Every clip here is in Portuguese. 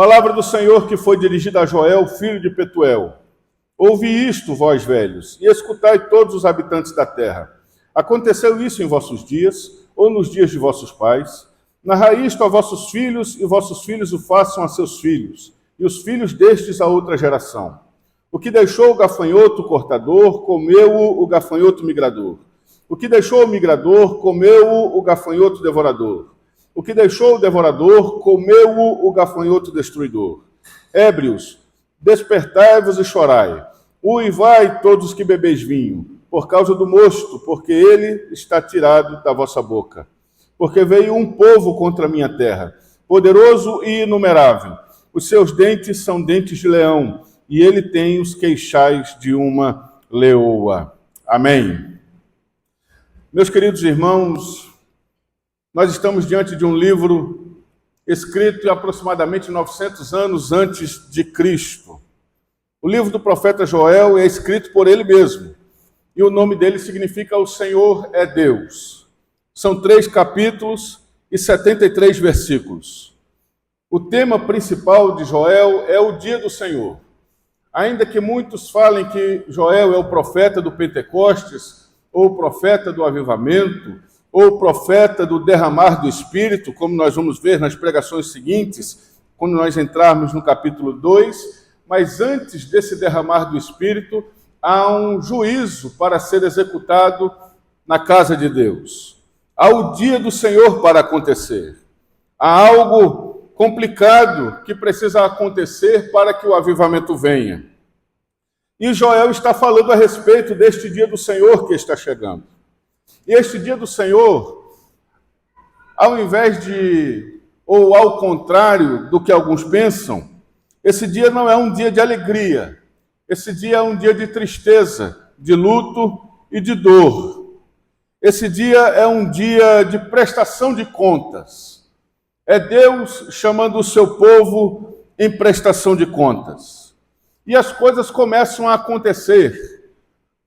Palavra do Senhor que foi dirigida a Joel, filho de Petuel. Ouvi isto, vós velhos, e escutai todos os habitantes da terra. Aconteceu isso em vossos dias, ou nos dias de vossos pais? Narrai isto a vossos filhos, e vossos filhos o façam a seus filhos, e os filhos destes a outra geração. O que deixou o gafanhoto cortador, comeu-o o gafanhoto migrador. O que deixou o migrador, comeu-o o gafanhoto devorador. O que deixou o devorador, comeu-o o gafanhoto destruidor. Ébrios, despertai-vos e chorai. Uivai todos os que bebeis vinho, por causa do mosto, porque ele está tirado da vossa boca. Porque veio um povo contra a minha terra, poderoso e inumerável. Os seus dentes são dentes de leão, e ele tem os queixais de uma leoa. Amém. Meus queridos irmãos, nós estamos diante de um livro escrito aproximadamente 900 anos antes de Cristo. O livro do profeta Joel é escrito por ele mesmo, e o nome dele significa O Senhor é Deus. São 3 capítulos e 73 versículos. O tema principal de Joel é o dia do Senhor. Ainda que muitos falem que Joel é o profeta do Pentecostes, ou o profeta do avivamento, ou o profeta do derramar do Espírito, como nós vamos ver nas pregações seguintes, quando nós entrarmos no capítulo 2, mas antes desse derramar do Espírito, há um juízo para ser executado na casa de Deus. Há o dia do Senhor para acontecer. Há algo complicado que precisa acontecer para que o avivamento venha. E Joel está falando a respeito deste dia do Senhor que está chegando. E este dia do Senhor, ao invés de, ou ao contrário do que alguns pensam, esse dia não é um dia de alegria. Esse dia é um dia de tristeza, de luto e de dor. Esse dia é um dia de prestação de contas. É Deus chamando o seu povo em prestação de contas. E as coisas começam a acontecer,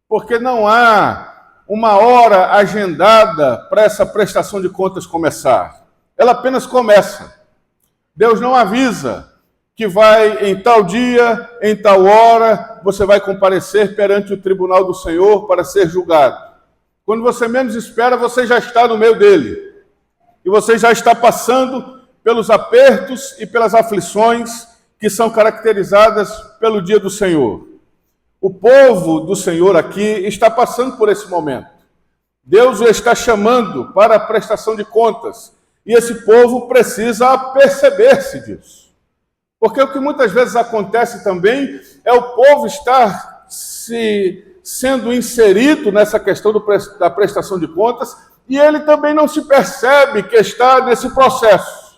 porque não há uma hora agendada para essa prestação de contas começar. Ela apenas começa. Deus não avisa que vai em tal dia, em tal hora, você vai comparecer perante o tribunal do Senhor para ser julgado. Quando você menos espera, você já está no meio dele. E você já está passando pelos apertos e pelas aflições que são caracterizadas pelo dia do Senhor. O povo do Senhor aqui está passando por esse momento. Deus o está chamando para a prestação de contas. E esse povo precisa perceber-se disso. Porque o que muitas vezes acontece também é o povo estar sendo inserido nessa questão da prestação de contas e ele também não se percebe que está nesse processo.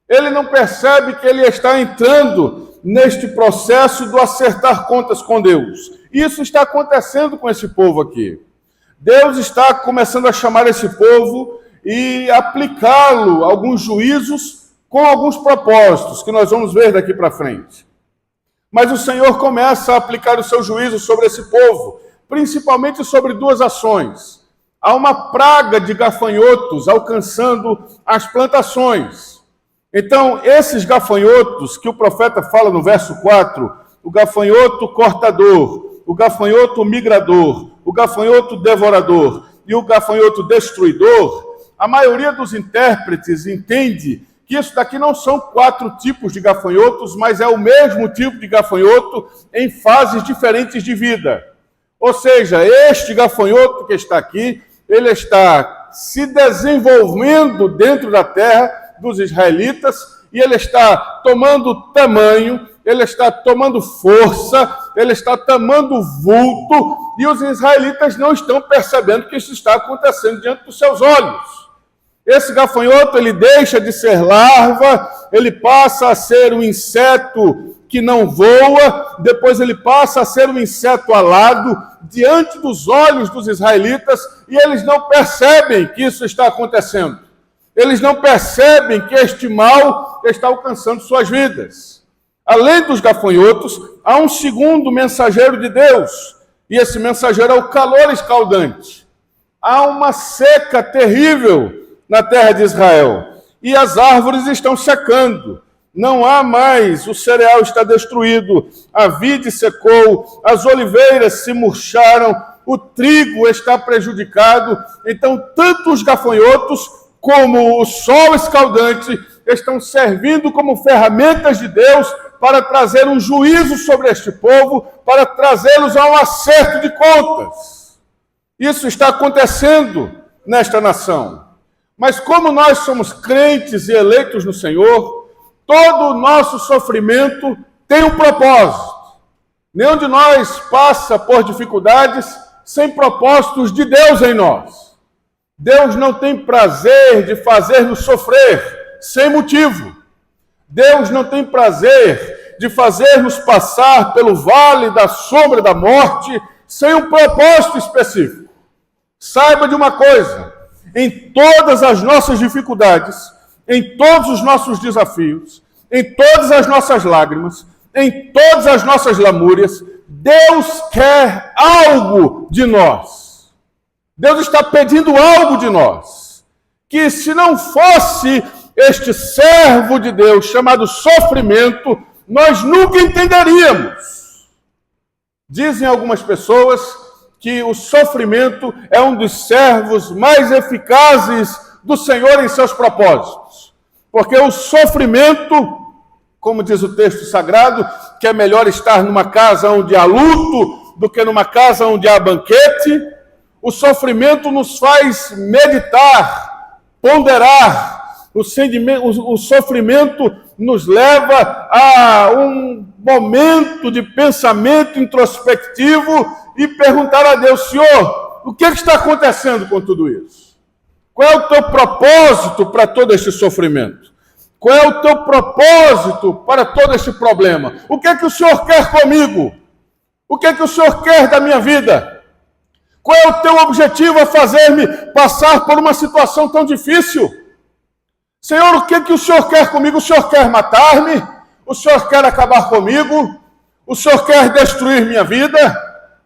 Ele não percebe que ele está entrando neste processo do acertar contas com Deus. Isso está acontecendo com esse povo aqui. Deus está começando a chamar esse povo e aplicá-lo a alguns juízos com alguns propósitos, que nós vamos ver daqui para frente. Mas o Senhor começa a aplicar o seu juízo sobre esse povo, principalmente sobre 2 ações. Há uma praga de gafanhotos alcançando as plantações. Então, esses gafanhotos que o profeta fala no verso 4, o gafanhoto cortador, o gafanhoto migrador, o gafanhoto devorador e o gafanhoto destruidor, a maioria dos intérpretes entende que isso daqui não são 4 tipos de gafanhotos, mas é o mesmo tipo de gafanhoto em fases diferentes de vida. Ou seja, este gafanhoto que está aqui, ele está se desenvolvendo dentro da terra dos israelitas, e ele está tomando tamanho, ele está tomando força, ele está tomando vulto, e os israelitas não estão percebendo que isso está acontecendo diante dos seus olhos. Esse gafanhoto, ele deixa de ser larva, ele passa a ser um inseto que não voa, depois ele passa a ser um inseto alado diante dos olhos dos israelitas, e eles não percebem que isso está acontecendo. Eles não percebem que este mal está alcançando suas vidas. Além dos gafanhotos, há um segundo mensageiro de Deus, e esse mensageiro é o calor escaldante. Há uma seca terrível na terra de Israel, e as árvores estão secando. Não há mais, o cereal está destruído, a vide secou, as oliveiras se murcharam, o trigo está prejudicado. Então, tanto os gafanhotos como o sol escaldante estão servindo como ferramentas de Deus para trazer um juízo sobre este povo, para trazê-los a um acerto de contas. Isso está acontecendo nesta nação. Mas como nós somos crentes e eleitos no Senhor, todo o nosso sofrimento tem um propósito. Nenhum de nós passa por dificuldades sem propósitos de Deus em nós. Deus não tem prazer de fazer-nos sofrer sem motivo. Deus não tem prazer de fazer-nos passar pelo vale da sombra da morte sem um propósito específico. Saiba de uma coisa, em todas as nossas dificuldades, em todos os nossos desafios, em todas as nossas lágrimas, em todas as nossas lamúrias, Deus quer algo de nós. Deus está pedindo algo de nós. Que se não fosse este servo de Deus chamado sofrimento, nós nunca entenderíamos. Dizem algumas pessoas que o sofrimento é um dos servos mais eficazes do Senhor em seus propósitos. Porque o sofrimento, como diz o texto sagrado, que é melhor estar numa casa onde há luto do que numa casa onde há banquete, o sofrimento nos faz meditar, ponderar. O sofrimento nos leva a um momento de pensamento introspectivo e perguntar a Deus: Senhor, o que está acontecendo com tudo isso? Qual é o teu propósito para todo este sofrimento? Qual é o teu propósito para todo este problema? O que é que o Senhor quer comigo? O que é que o Senhor quer da minha vida? Qual é o teu objetivo a fazer-me passar por uma situação tão difícil? Senhor, o que é que o Senhor quer comigo? O Senhor quer matar-me? O Senhor quer acabar comigo? O Senhor quer destruir minha vida?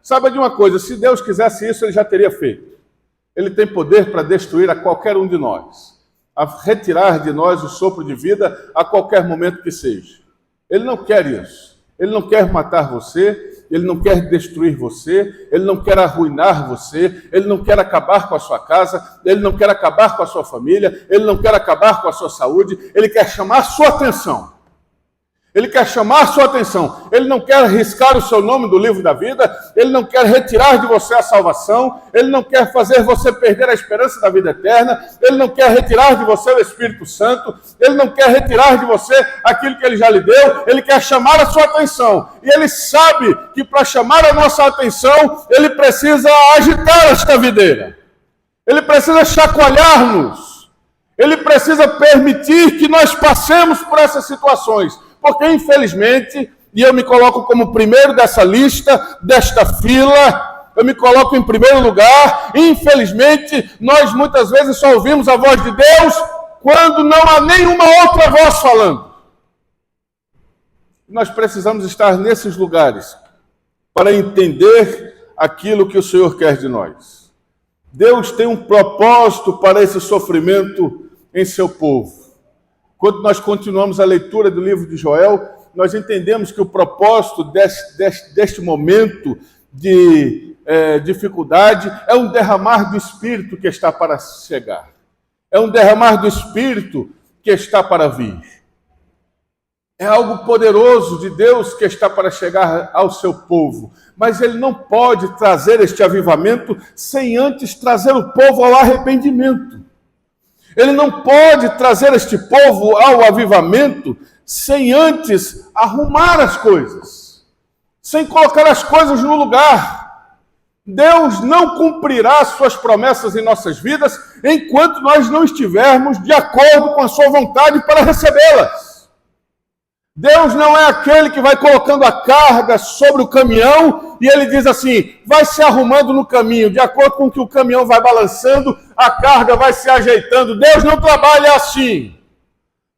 Saiba de uma coisa, se Deus quisesse isso, Ele já teria feito. Ele tem poder para destruir a qualquer um de nós, a retirar de nós o sopro de vida a qualquer momento que seja. Ele não quer isso. Ele não quer matar você, Ele não quer destruir você, Ele não quer arruinar você, Ele não quer acabar com a sua casa, Ele não quer acabar com a sua família, Ele não quer acabar com a sua saúde, Ele quer chamar sua atenção. Ele quer chamar sua atenção. Ele não quer riscar o seu nome do livro da vida. Ele não quer retirar de você a salvação. Ele não quer fazer você perder a esperança da vida eterna. Ele não quer retirar de você o Espírito Santo. Ele não quer retirar de você aquilo que Ele já lhe deu. Ele quer chamar a sua atenção. E Ele sabe que para chamar a nossa atenção, Ele precisa agitar esta videira. Ele precisa chacoalhar-nos. Ele precisa permitir que nós passemos por essas situações. Porque, infelizmente, e eu me coloco como primeiro dessa lista, desta fila, eu me coloco em primeiro lugar, infelizmente, nós muitas vezes só ouvimos a voz de Deus quando não há nenhuma outra voz falando. Nós precisamos estar nesses lugares para entender aquilo que o Senhor quer de nós. Deus tem um propósito para esse sofrimento em seu povo. Quando nós continuamos a leitura do livro de Joel, nós entendemos que o propósito deste momento de dificuldade é um derramar do Espírito que está para chegar. É um derramar do Espírito que está para vir. É algo poderoso de Deus que está para chegar ao seu povo. Mas Ele não pode trazer este avivamento sem antes trazer o povo ao arrependimento. Ele não pode trazer este povo ao avivamento sem antes arrumar as coisas, sem colocar as coisas no lugar. Deus não cumprirá suas promessas em nossas vidas enquanto nós não estivermos de acordo com a sua vontade para recebê-las. Deus não é aquele que vai colocando a carga sobre o caminhão e Ele diz assim, vai se arrumando no caminho, de acordo com que o caminhão vai balançando, a carga vai se ajeitando. Deus não trabalha assim.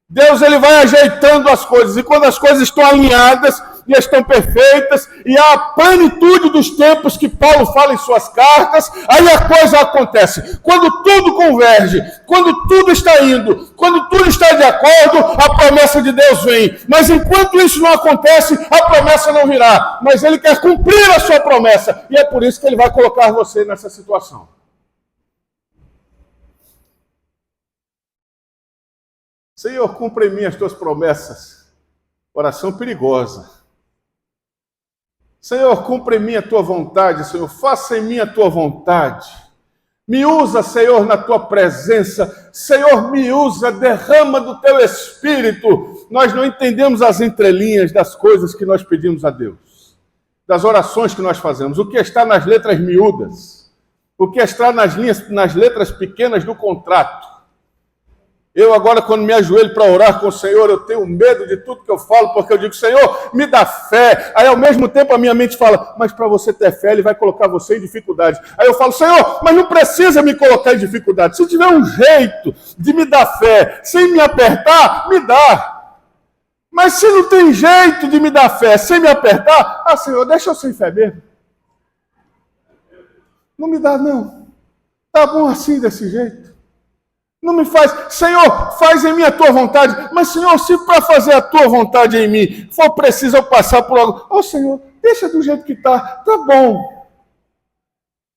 Deus, Ele vai ajeitando as coisas, e quando as coisas estão alinhadas, e estão perfeitas, e há a plenitude dos tempos que Paulo fala em suas cartas, aí a coisa acontece. Quando tudo converge, quando tudo está indo, quando tudo está de acordo, a promessa de Deus vem. Mas enquanto isso não acontece, a promessa não virá. Mas Ele quer cumprir a sua promessa, e é por isso que Ele vai colocar você nessa situação. Senhor, cumpre em mim as tuas promessas. Oração perigosa. Senhor, cumpre em mim a tua vontade, Senhor, faça em mim a tua vontade. Me usa, Senhor, na tua presença. Senhor, me usa, derrama do teu espírito. Nós não entendemos as entrelinhas das coisas que nós pedimos a Deus, das orações que nós fazemos, o que está nas letras miúdas, o que está nas letras pequenas do contrato. Eu agora, quando me ajoelho para orar com o Senhor, eu tenho medo de tudo que eu falo, porque eu digo, Senhor, me dá fé. Aí, ao mesmo tempo, a minha mente fala, mas para você ter fé, Ele vai colocar você em dificuldade. Aí eu falo, Senhor, mas não precisa me colocar em dificuldade. Se tiver um jeito de me dar fé, sem me apertar, me dá. Mas se não tem jeito de me dar fé, sem me apertar, Senhor, deixa eu sem fé mesmo. Não me dá, não. Tá bom assim, desse jeito. Não me faz, Senhor, faz em mim a tua vontade. Mas, Senhor, se para fazer a tua vontade em mim for preciso eu passar por algo, Senhor, deixa do jeito que tá bom.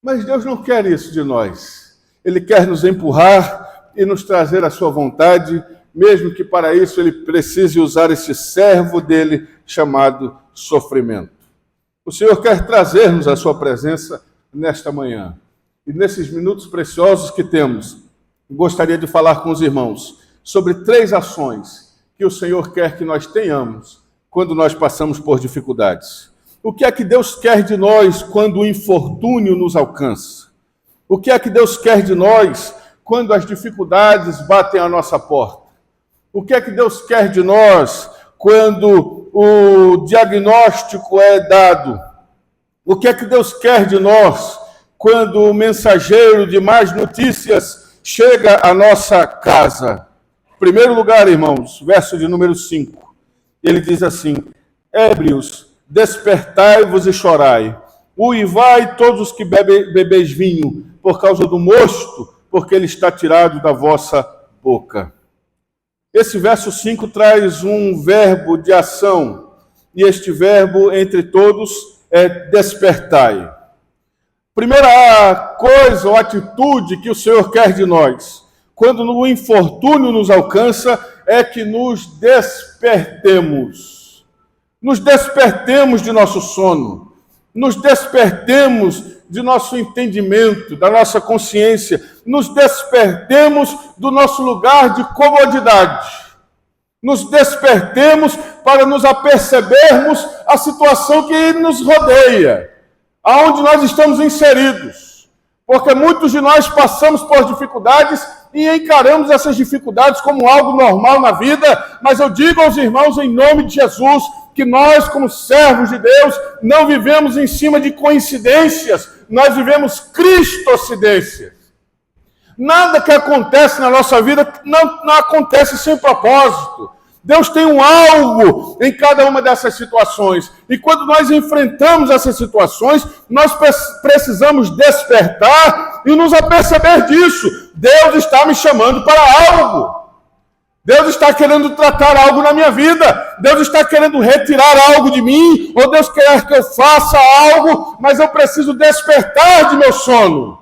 Mas Deus não quer isso de nós. Ele quer nos empurrar e nos trazer a sua vontade, mesmo que para isso Ele precise usar esse servo dele chamado sofrimento. O Senhor quer trazer-nos a sua presença nesta manhã. E nesses minutos preciosos que temos, gostaria de falar com os irmãos sobre 3 ações que o Senhor quer que nós tenhamos quando nós passamos por dificuldades. O que é que Deus quer de nós quando o infortúnio nos alcança? O que é que Deus quer de nós quando as dificuldades batem à nossa porta? O que é que Deus quer de nós quando o diagnóstico é dado? O que é que Deus quer de nós quando o mensageiro de más notícias chega à nossa casa? Em primeiro lugar, irmãos, verso de número 5, ele diz assim, ébrios, despertai-vos e chorai, uivai todos os que bebeis vinho, por causa do mosto, porque ele está tirado da vossa boca. Esse verso 5 traz um verbo de ação, e este verbo, entre todos, é despertai. Primeira coisa ou atitude que o Senhor quer de nós, quando o infortúnio nos alcança, é que nos despertemos. Nos despertemos de nosso sono. Nos despertemos de nosso entendimento, da nossa consciência. Nos despertemos do nosso lugar de comodidade. Nos despertemos para nos apercebermos a situação que nos rodeia, aonde nós estamos inseridos, porque muitos de nós passamos por dificuldades e encaramos essas dificuldades como algo normal na vida, mas eu digo aos irmãos em nome de Jesus, que nós como servos de Deus não vivemos em cima de coincidências, nós vivemos cristocidências. Nada que acontece na nossa vida não acontece sem propósito. Deus tem um algo em cada uma dessas situações. E quando nós enfrentamos essas situações, nós precisamos despertar e nos aperceber disso. Deus está me chamando para algo. Deus está querendo tratar algo na minha vida. Deus está querendo retirar algo de mim. Ou Deus quer que eu faça algo, mas eu preciso despertar de meu sono.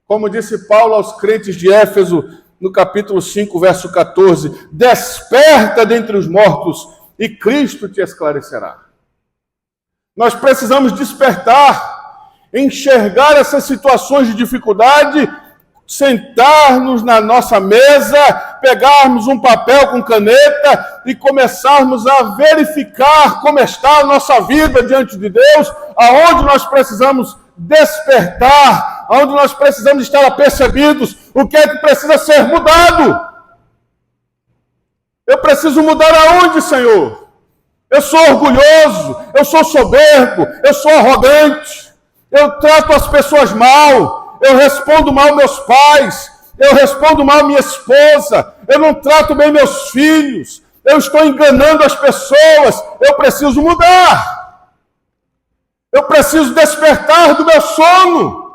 Como disse Paulo aos crentes de Éfeso, no capítulo 5, verso 14, desperta dentre os mortos e Cristo te esclarecerá. Nós precisamos despertar, enxergar essas situações de dificuldade, sentar-nos na nossa mesa, pegarmos um papel com caneta e começarmos a verificar como está a nossa vida diante de Deus, aonde nós precisamos despertar, onde nós precisamos estar apercebidos, o que é que precisa ser mudado. Eu preciso mudar aonde, Senhor? Eu sou orgulhoso, eu sou soberbo, eu sou arrogante, eu trato as pessoas mal, eu respondo mal meus pais, eu respondo mal minha esposa, eu não trato bem meus filhos, eu estou enganando as pessoas, eu preciso mudar. Eu preciso despertar do meu sono.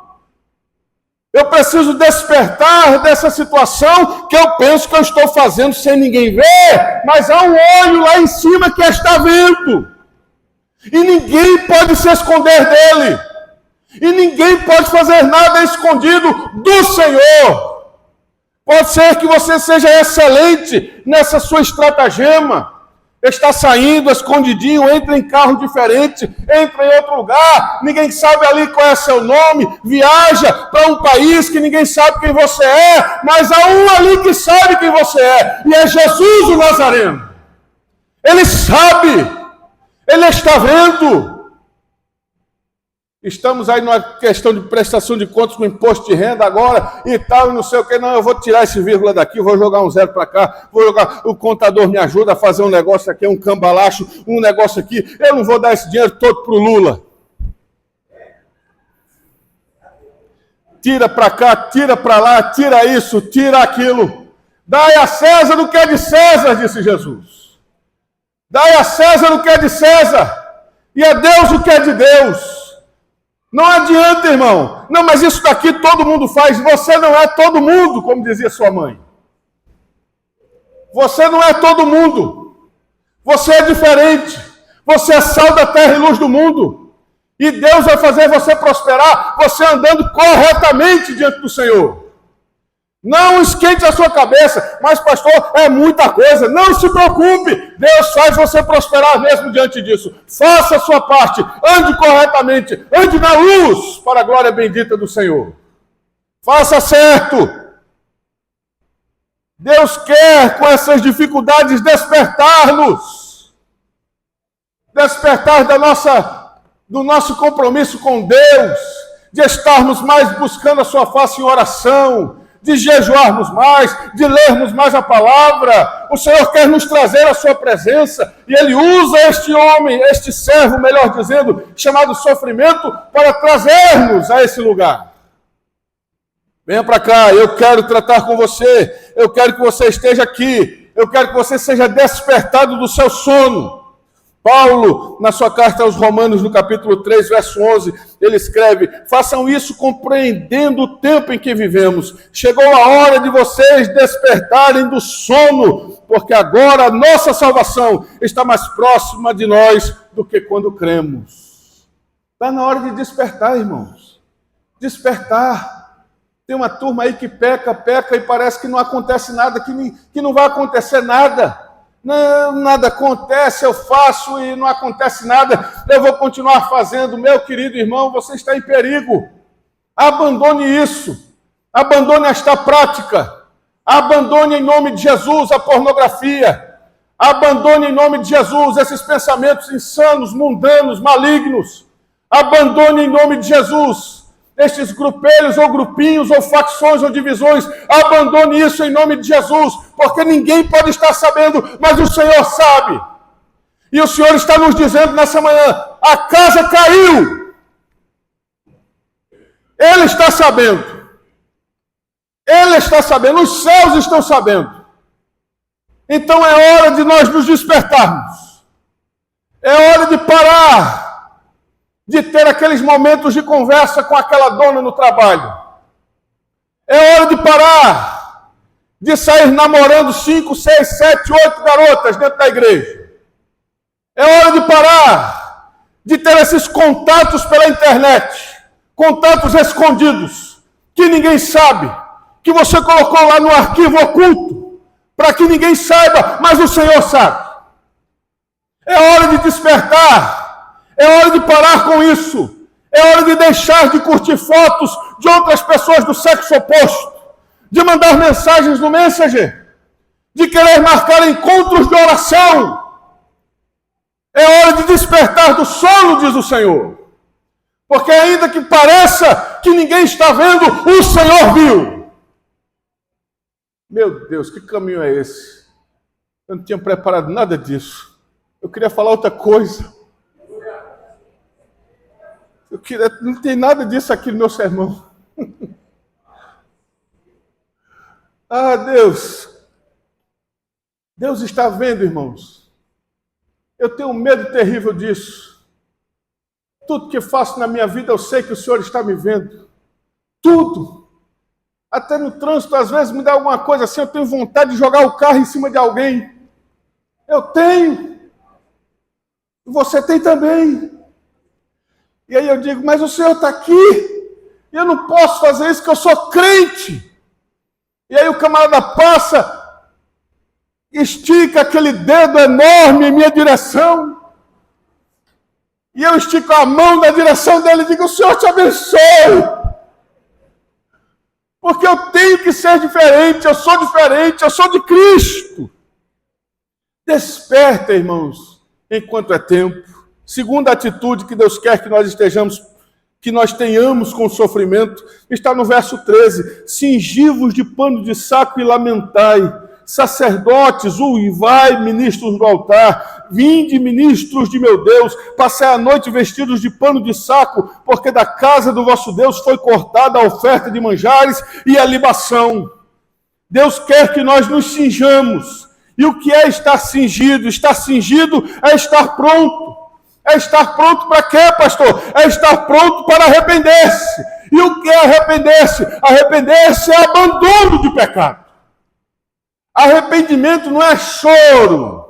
Eu preciso despertar dessa situação que eu penso que eu estou fazendo sem ninguém ver, mas há um olho lá em cima que está vendo. E ninguém pode se esconder dele. E ninguém pode fazer nada escondido do Senhor. Pode ser que você seja excelente nessa sua estratagema. Está saindo escondidinho, entra em carro diferente, entra em outro lugar, ninguém sabe ali qual é seu nome, viaja para um país que ninguém sabe quem você é, mas há um ali que sabe quem você é, e é Jesus o Nazareno. Ele sabe, ele está vendo. Estamos aí numa questão de prestação de contas com imposto de renda agora e tal, e não sei o que. Não, eu vou tirar esse vírgula daqui, vou jogar um zero para cá, vou jogar, o contador me ajuda a fazer um negócio aqui, um cambalacho, um negócio aqui. Eu não vou dar esse dinheiro todo para o Lula. Tira para cá, tira para lá, tira isso, tira aquilo. Dai a César o que é de César, disse Jesus. Dai a César o que é de César, e a Deus o que é de Deus. Não adianta, irmão. Não, mas isso daqui todo mundo faz. Você não é todo mundo, como dizia sua mãe. Você não é todo mundo. Você é diferente. Você é sal da terra e luz do mundo. E Deus vai fazer você prosperar, você andando corretamente diante do Senhor. Não esquente a sua cabeça, mas pastor, é muita coisa. Não se preocupe, Deus faz você prosperar mesmo diante disso. Faça a sua parte, ande corretamente, ande na luz para a glória bendita do Senhor. Faça certo. Deus quer com essas dificuldades despertar-nos. Despertar do nosso compromisso com Deus, de estarmos mais buscando a sua face em oração, de jejuarmos mais, de lermos mais a palavra. O Senhor quer nos trazer a sua presença, e Ele usa este homem, este servo, melhor dizendo, chamado sofrimento, para trazer-nos a esse lugar. Venha para cá, eu quero tratar com você, eu quero que você esteja aqui, eu quero que você seja despertado do seu sono. Paulo, na sua carta aos Romanos, no capítulo 3, verso 11, ele escreve: façam isso compreendendo o tempo em que vivemos. Chegou a hora de vocês despertarem do sono, porque agora a nossa salvação está mais próxima de nós do que quando cremos. Está na hora de despertar, irmãos. Despertar. Tem uma turma aí que peca e parece que não acontece nada, que não vai acontecer nada. Não, nada acontece, eu faço e não acontece nada, eu vou continuar fazendo. Meu querido irmão, você está em perigo. Abandone isso, abandone esta prática, abandone em nome de Jesus a pornografia, abandone em nome de Jesus esses pensamentos insanos, mundanos, malignos, abandone em nome de Jesus estes grupelhos ou grupinhos ou facções ou divisões. Abandone isso em nome de Jesus, porque ninguém pode estar sabendo, mas o Senhor sabe. E o Senhor está nos dizendo nessa manhã: a casa caiu. Ele está sabendo. Ele está sabendo, os céus estão sabendo. Então é hora de nós nos despertarmos. É hora de parar de ter aqueles momentos de conversa com aquela dona no trabalho. É hora de parar de sair namorando 5, 6, 7, 8 garotas dentro da igreja. É hora de parar de ter esses contatos pela internet, contatos escondidos, que ninguém sabe, que você colocou lá no arquivo oculto, para que ninguém saiba, mas o Senhor sabe. É hora de despertar. É hora de parar com isso. É hora de deixar de curtir fotos de outras pessoas do sexo oposto, de mandar mensagens no Messenger, de querer marcar encontros de oração. É hora de despertar do sono, diz o Senhor. Porque ainda que pareça que ninguém está vendo, o Senhor viu. Meu Deus, que caminho é esse? Eu não tinha preparado nada disso. Eu queria falar outra coisa. Não tem nada disso aqui no meu sermão. Ah, Deus. Deus está vendo, irmãos. Eu tenho um medo terrível disso. Tudo que faço na minha vida, eu sei que o Senhor está me vendo. Tudo. Até no trânsito, às vezes, me dá alguma coisa assim, eu tenho vontade de jogar o carro em cima de alguém. Eu tenho. Você tem também. E aí eu digo, mas o Senhor está aqui. E eu não posso fazer isso, porque eu sou crente. E aí o camarada passa, estica aquele dedo enorme em minha direção. E eu estico a mão na direção dele e digo, o Senhor te abençoe. Porque eu tenho que ser diferente, eu sou de Cristo. Desperta, irmãos, enquanto é tempo. Segunda atitude que Deus quer que nós tenhamos com o sofrimento, está no verso 13. Cingivos de pano de saco e lamentai. Sacerdotes, uivai, ministros do altar, vinde, ministros de meu Deus, passai a noite vestidos de pano de saco, porque da casa do vosso Deus foi cortada a oferta de manjares e a libação. Deus quer que nós nos cinjamos. E o que é estar cingido? Estar cingido é estar pronto. É estar pronto para quê, pastor? É estar pronto para arrepender-se. E o que é arrepender-se? Arrepender-se é abandono de pecado. Arrependimento não é choro.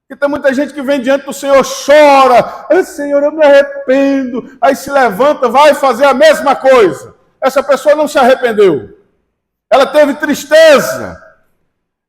Porque tem muita gente que vem diante do Senhor, chora. Senhor, eu me arrependo. Aí se levanta, vai fazer a mesma coisa. Essa pessoa não se arrependeu. Ela teve tristeza.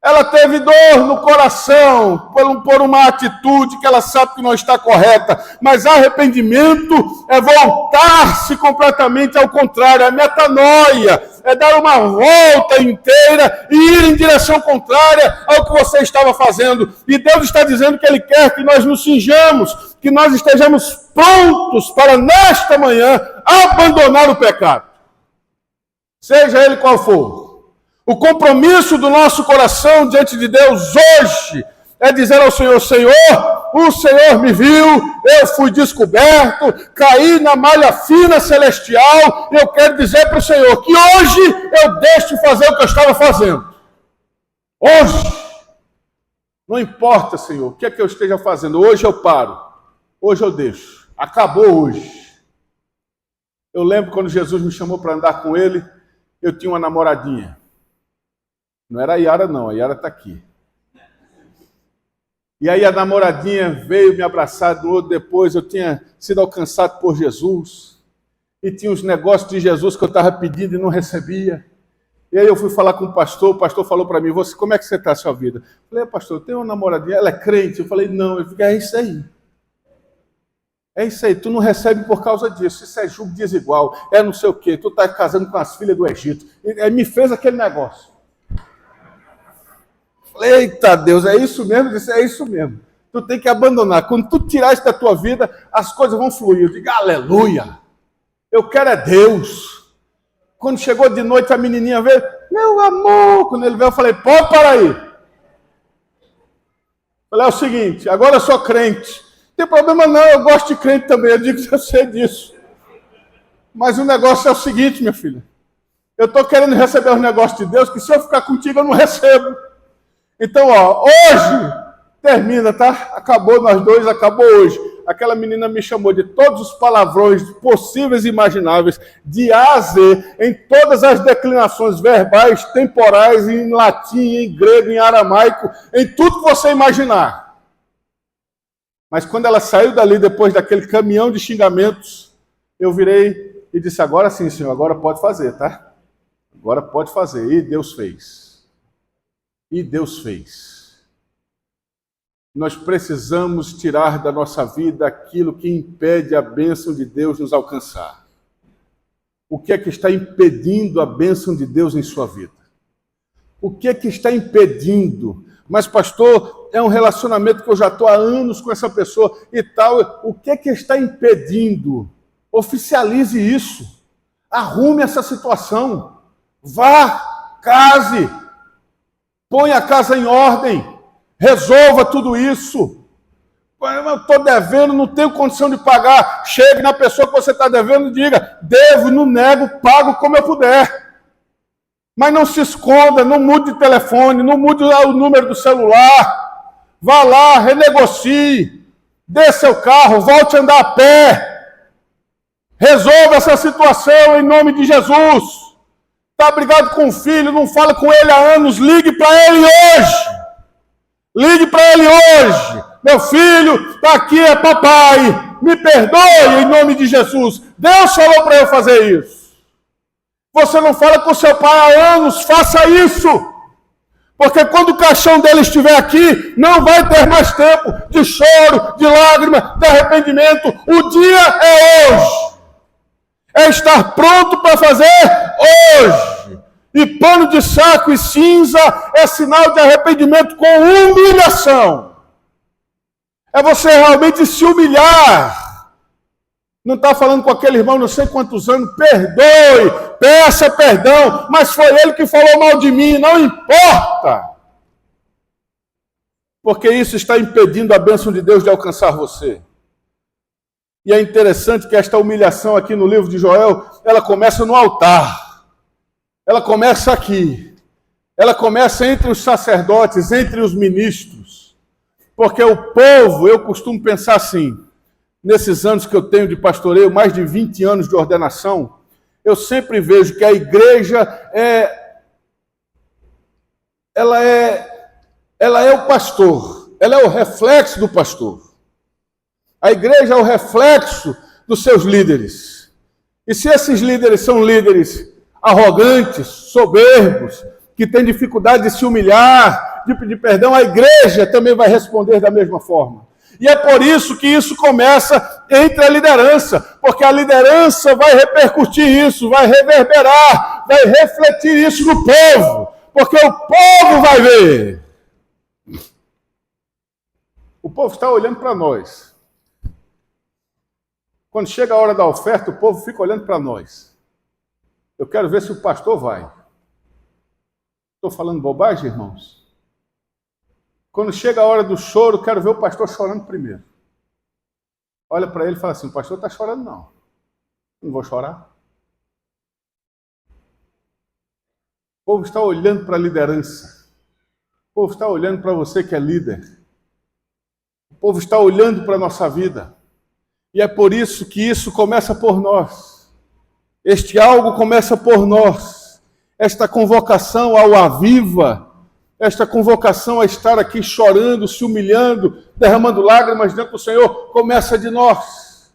Ela teve dor no coração por uma atitude que ela sabe que não está correta. Mas arrependimento é voltar-se completamente ao contrário, é metanoia, é dar uma volta inteira e ir em direção contrária ao que você estava fazendo. E Deus está dizendo que Ele quer que nós nos cinjamos, que nós estejamos prontos para, nesta manhã, abandonar o pecado. Seja ele qual for. O compromisso do nosso coração diante de Deus hoje é dizer ao Senhor, Senhor, o Senhor me viu, eu fui descoberto, caí na malha fina celestial, e eu quero dizer para o Senhor que hoje eu deixo de fazer o que eu estava fazendo. Hoje. Não importa, Senhor, o que é que eu esteja fazendo, hoje eu paro, hoje eu deixo. Acabou hoje. Eu lembro quando Jesus me chamou para andar com Ele, eu tinha uma namoradinha. Não era a Yara, não. A Yara está aqui. E aí a namoradinha veio me abraçar do outro depois. Eu tinha sido alcançado por Jesus. E tinha uns negócios de Jesus que eu estava pedindo e não recebia. E aí eu fui falar com o pastor falou para mim, como é que você está a sua vida? Eu falei, pastor, eu tenho uma namoradinha, ela é crente? Eu falei, não. Ele falou, é isso aí. É isso aí, tu não recebe por causa disso. Isso é julgo desigual. É não sei o quê. Tu está casando com as filhas do Egito. E me fez aquele negócio. Eita Deus, é isso mesmo? Eu disse, é isso mesmo. Tu tem que abandonar. Quando tu tirar isso da tua vida, as coisas vão fluir. Eu digo, aleluia. Eu quero é Deus. Quando chegou de noite, a menininha veio, meu amor. Quando ele veio, eu falei, pode parar aí. Falei, é o seguinte, agora eu sou crente. Não tem problema não, eu gosto de crente também. Eu digo que eu sei disso. Mas o negócio é o seguinte, minha filha. Eu estou querendo receber os negócios de Deus, que se eu ficar contigo, eu não recebo. Então, hoje termina, tá? Acabou nós dois, acabou hoje. Aquela menina me chamou de todos os palavrões possíveis e imagináveis, de A a Z, em todas as declinações verbais, temporais, em latim, em grego, em aramaico, em tudo que você imaginar. Mas quando ela saiu dali, depois daquele caminhão de xingamentos, eu virei e disse, agora sim, Senhor, agora pode fazer, tá? Agora pode fazer. E Deus fez. E Deus fez. Nós precisamos tirar da nossa vida aquilo que impede a bênção de Deus nos alcançar. O que é que está impedindo a bênção de Deus em sua vida? O que é que está impedindo? Mas, pastor, é um relacionamento que eu já estou há anos com essa pessoa e tal. O que é que está impedindo? Oficialize isso. Arrume essa situação. Vá, case. Põe a casa em ordem, resolva tudo isso. Eu estou devendo, não tenho condição de pagar. Chegue na pessoa que você está devendo e diga, devo, não nego, pago como eu puder. Mas não se esconda, não mude de telefone, não mude o número do celular. Vá lá, renegocie, dê seu carro, volte a andar a pé. Resolva essa situação em nome de Jesus. Está brigado com o filho, não fala com ele há anos, ligue para ele hoje. Ligue para ele hoje. Meu filho, está aqui, é papai. Me perdoe em nome de Jesus. Deus falou para eu fazer isso. Você não fala com seu pai há anos, faça isso. Porque quando o caixão dele estiver aqui, não vai ter mais tempo de choro, de lágrima, de arrependimento. O dia é hoje. É estar pronto para fazer hoje. E pano de saco e cinza é sinal de arrependimento com humilhação. É você realmente se humilhar. Não está falando com aquele irmão não sei quantos anos, perdoe, peça perdão, mas foi ele que falou mal de mim, não importa. Porque isso está impedindo a bênção de Deus de alcançar você. E é interessante que esta humilhação aqui no livro de Joel, ela começa no altar. Ela começa aqui. Ela começa entre os sacerdotes, entre os ministros. Porque o povo, eu costumo pensar assim, nesses anos que eu tenho de pastoreio, mais de 20 anos de ordenação, eu sempre vejo que a igreja ela é o pastor, ela é o reflexo do pastor. A igreja é o reflexo dos seus líderes. E se esses líderes são líderes arrogantes, soberbos, que têm dificuldade de se humilhar, de pedir perdão, a igreja também vai responder da mesma forma. E é por isso que isso começa entre a liderança, porque a liderança vai repercutir isso, vai reverberar, vai refletir isso no povo, porque o povo vai ver. O povo está olhando para nós. Quando chega a hora da oferta, o povo fica olhando para nós. Eu quero ver se o pastor vai. Estou falando bobagem, irmãos? Quando chega a hora do choro, quero ver o pastor chorando primeiro. Olha para ele e fala assim, o pastor está chorando não. Não vou chorar. O povo está olhando para a liderança. O povo está olhando para você que é líder. O povo está olhando para a nossa vida. E é por isso que isso começa por nós. Este algo começa por nós. Esta convocação ao aviva, esta convocação a estar aqui chorando, se humilhando, derramando lágrimas diante do Senhor, começa de nós.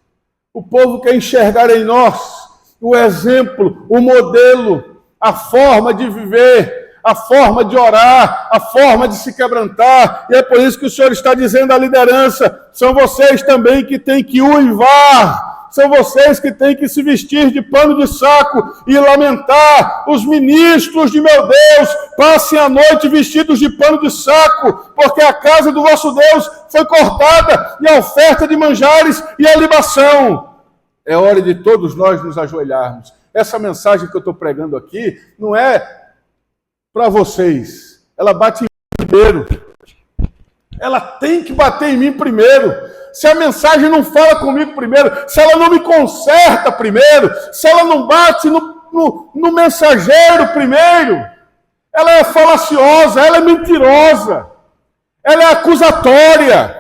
O povo quer enxergar em nós o exemplo, o modelo, a forma de viver, a forma de orar, a forma de se quebrantar. E é por isso que o Senhor está dizendo à liderança, são vocês também que têm que uivar. São vocês que têm que se vestir de pano de saco e lamentar. Os ministros de meu Deus, passem a noite vestidos de pano de saco, porque a casa do vosso Deus foi cortada, e a oferta de manjares e a libação. É hora de todos nós nos ajoelharmos. Essa mensagem que eu estou pregando aqui não é para vocês. Ela bate em mim primeiro. Ela tem que bater em mim primeiro. Se a mensagem não fala comigo primeiro, se ela não me conserta primeiro, se ela não bate no mensageiro primeiro, ela é falaciosa, ela é mentirosa, ela é acusatória.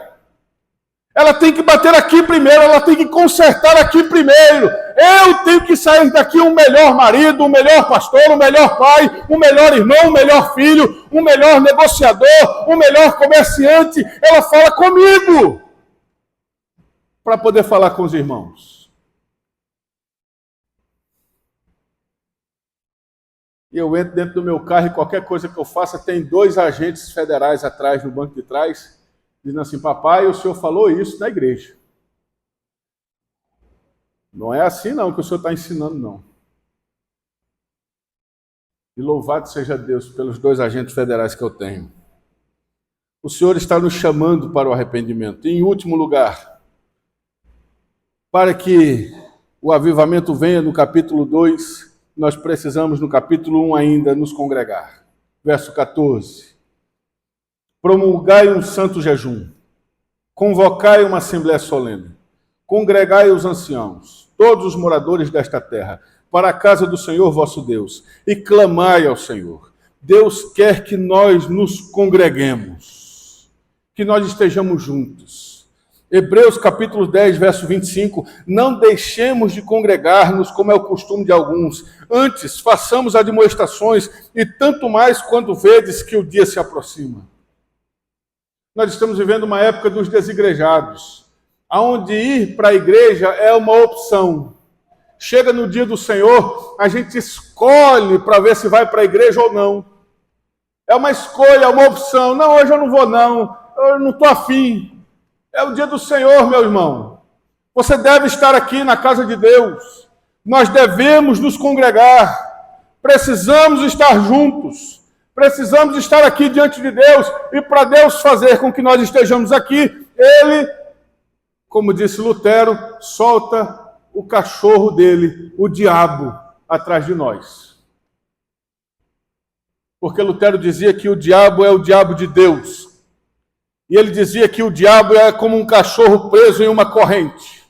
Ela tem que bater aqui primeiro, ela tem que consertar aqui primeiro. Eu tenho que sair daqui um melhor marido, um melhor pastor, um melhor pai, um melhor irmão, um melhor filho, um melhor negociador, um melhor comerciante. Ela fala comigo para poder falar com os irmãos. E eu entro dentro do meu carro e qualquer coisa que eu faça, tem 2 agentes federais atrás, no banco de trás, dizendo assim, papai, o senhor falou isso na igreja. Não é assim não que o senhor está ensinando, não. E louvado seja Deus pelos 2 agentes federais que eu tenho. O Senhor está nos chamando para o arrependimento. E, em último lugar, para que o avivamento venha no capítulo 2, nós precisamos no capítulo 1 ainda nos congregar. Verso 14. Promulgai um santo jejum, convocai uma assembléia solene, congregai os anciãos, todos os moradores desta terra, para a casa do Senhor vosso Deus, e clamai ao Senhor. Deus quer que nós nos congreguemos, que nós estejamos juntos. Hebreus capítulo 10, verso 25, não deixemos de congregar-nos como é o costume de alguns, antes façamos admoestações, e tanto mais quando vedes que o dia se aproxima. Nós estamos vivendo uma época dos desigrejados, onde ir para a igreja é uma opção. Chega no dia do Senhor, a gente escolhe para ver se vai para a igreja ou não. É uma escolha, é uma opção. Não, hoje eu não vou não, eu não estou afim. É o dia do Senhor, meu irmão. Você deve estar aqui na casa de Deus. Nós devemos nos congregar. Precisamos estar juntos. Precisamos estar aqui diante de Deus. E para Deus fazer com que nós estejamos aqui, Ele, como disse Lutero, solta o cachorro dele, o diabo, atrás de nós. Porque Lutero dizia que o diabo é o diabo de Deus. E ele dizia que o diabo é como um cachorro preso em uma corrente.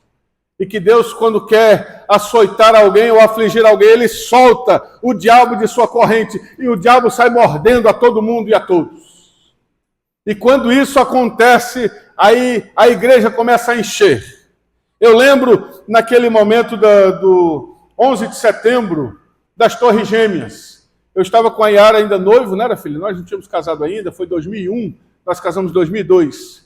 E que Deus, quando quer açoitar alguém ou afligir alguém, ele solta o diabo de sua corrente. E o diabo sai mordendo a todo mundo e a todos. E quando isso acontece, aí a igreja começa a encher. Eu lembro naquele momento do 11 de setembro, das Torres Gêmeas. Eu estava com a Yara ainda noivo, não era, filho? Nós não tínhamos casado ainda, foi 2001. Nós casamos em 2002,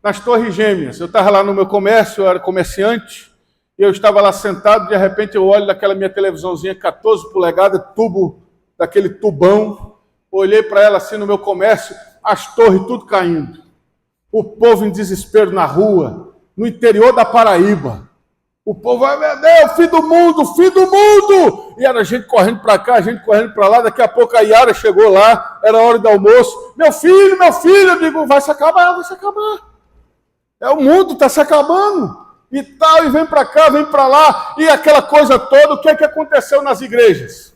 nas Torres Gêmeas. Eu estava lá no meu comércio, eu era comerciante, e eu estava lá sentado, de repente eu olho daquela minha televisãozinha 14 polegadas, tubo, daquele tubão, olhei para ela assim no meu comércio, as torres tudo caindo, o povo em desespero na rua, no interior da Paraíba. O povo vai, meu Deus, fim do mundo, fim do mundo! E era gente correndo para cá, gente correndo para lá. Daqui a pouco a Yara chegou lá, era hora do almoço. Meu filho, eu digo, vai se acabar, vai se acabar. O mundo está se acabando. E tal, e vem para cá, vem para lá. E aquela coisa toda, o que é que aconteceu nas igrejas?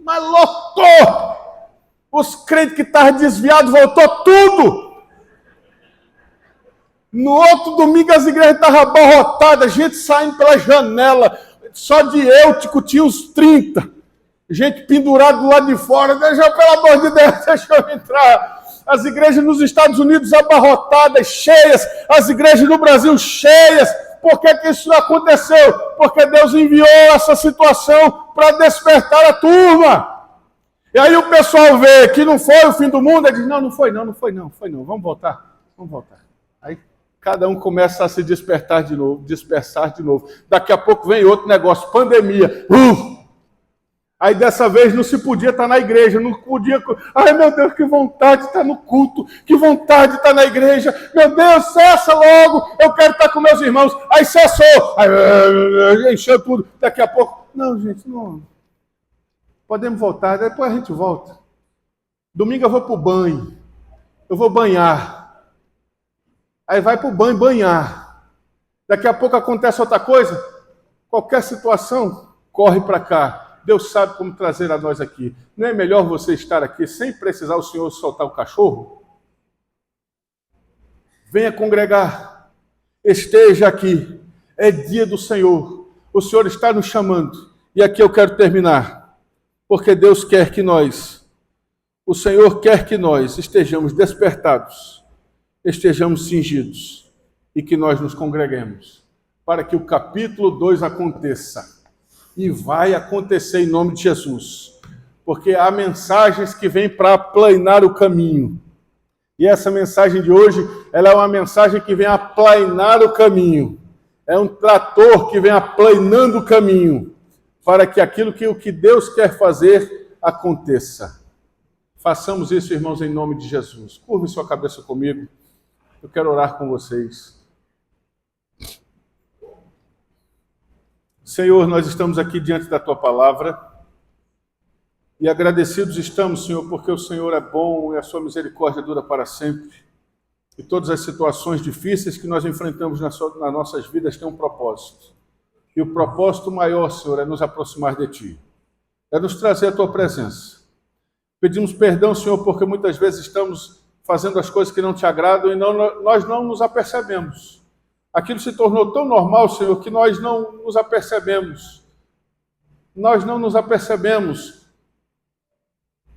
Mas lotou! Os crentes que estavam desviados, voltou tudo! No outro domingo as igrejas estavam abarrotadas, gente saindo pela janela, só de Eutico tinha uns 30, gente pendurada do lado de fora, deixa, pelo amor de Deus, deixa eu entrar. As igrejas nos Estados Unidos abarrotadas, cheias, as igrejas no Brasil cheias. Por que isso aconteceu? Porque Deus enviou essa situação para despertar a turma. E aí o pessoal vê que não foi o fim do mundo, e diz, não foi não, vamos voltar. Aí cada um começa a se dispersar de novo. Daqui a pouco vem outro negócio, pandemia. Aí dessa vez não se podia estar na igreja, não podia... Ai meu Deus, que vontade de estar no culto, que vontade de estar na igreja. Meu Deus, cessa logo, eu quero estar com meus irmãos. Aí cessou, aí encheu tudo. Daqui a pouco, não gente, não. Podemos voltar, depois a gente volta. Domingo eu vou para o banho, eu vou banhar. Aí vai para o banho banhar. Daqui a pouco acontece outra coisa. Qualquer situação, corre para cá. Deus sabe como trazer a nós aqui. Não é melhor você estar aqui sem precisar o Senhor soltar o cachorro? Venha congregar. Esteja aqui. É dia do Senhor. O Senhor está nos chamando. E aqui eu quero terminar. Porque Deus quer que o Senhor quer que nós estejamos despertados, estejamos cingidos e que nós nos congreguemos para que o capítulo 2 aconteça. E vai acontecer em nome de Jesus. Porque há mensagens que vêm para aplainar o caminho. E essa mensagem de hoje, ela é uma mensagem que vem aplainar o caminho. É um trator que vem aplainando o caminho para que aquilo que o que Deus quer fazer aconteça. Façamos isso, irmãos, em nome de Jesus. Curve sua cabeça comigo. Eu quero orar com vocês. Senhor, nós estamos aqui diante da Tua palavra e agradecidos estamos, Senhor, porque o Senhor é bom e a Sua misericórdia dura para sempre. E todas as situações difíceis que nós enfrentamos nas nossas vidas têm um propósito. E o propósito maior, Senhor, é nos aproximar de Ti. É nos trazer a Tua presença. Pedimos perdão, Senhor, porque muitas vezes estamos fazendo as coisas que não Te agradam e nós não nos apercebemos. Aquilo se tornou tão normal, Senhor, que nós não nos apercebemos. Nós não nos apercebemos.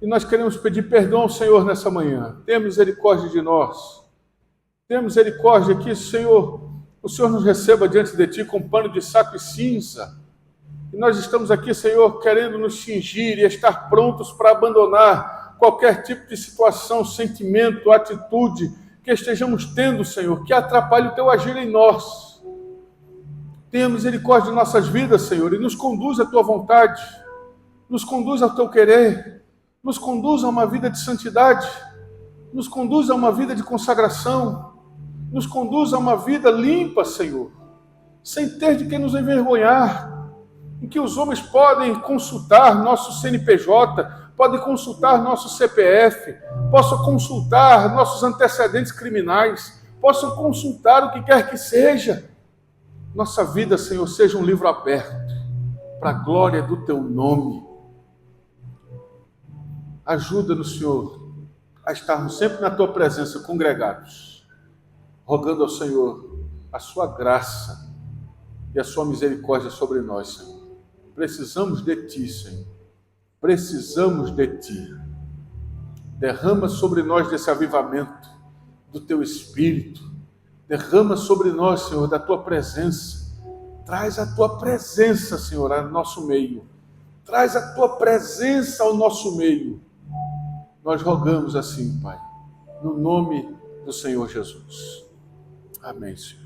E nós queremos pedir perdão ao Senhor nessa manhã. Tenha misericórdia de nós. Tenha misericórdia que, Senhor, o Senhor nos receba diante de Ti com pano de saco e cinza. E nós estamos aqui, Senhor, querendo nos cingir e estar prontos para abandonar qualquer tipo de situação, sentimento, atitude que estejamos tendo, Senhor, que atrapalhe o Teu agir em nós. Tenha misericórdia de nossas vidas, Senhor, e nos conduz à Tua vontade, nos conduz ao Teu querer, nos conduz a uma vida de santidade, nos conduz a uma vida de consagração, nos conduz a uma vida limpa, Senhor, sem ter de que nos envergonhar, em que os homens podem consultar nosso CNPJ, podem consultar nosso CPF, possam consultar nossos antecedentes criminais, possam consultar o que quer que seja. Nossa vida, Senhor, seja um livro aberto, para a glória do Teu nome. Ajuda-nos, Senhor, a estarmos sempre na Tua presença, congregados, rogando ao Senhor a Sua graça e a Sua misericórdia sobre nós, Senhor. Precisamos de Ti, Senhor. Precisamos de Ti. Derrama sobre nós desse avivamento do Teu Espírito. Derrama sobre nós, Senhor, da Tua presença. Traz a Tua presença, Senhor, ao nosso meio. Traz a Tua presença ao nosso meio. Nós rogamos assim, Pai, no nome do Senhor Jesus. Amém, Senhor.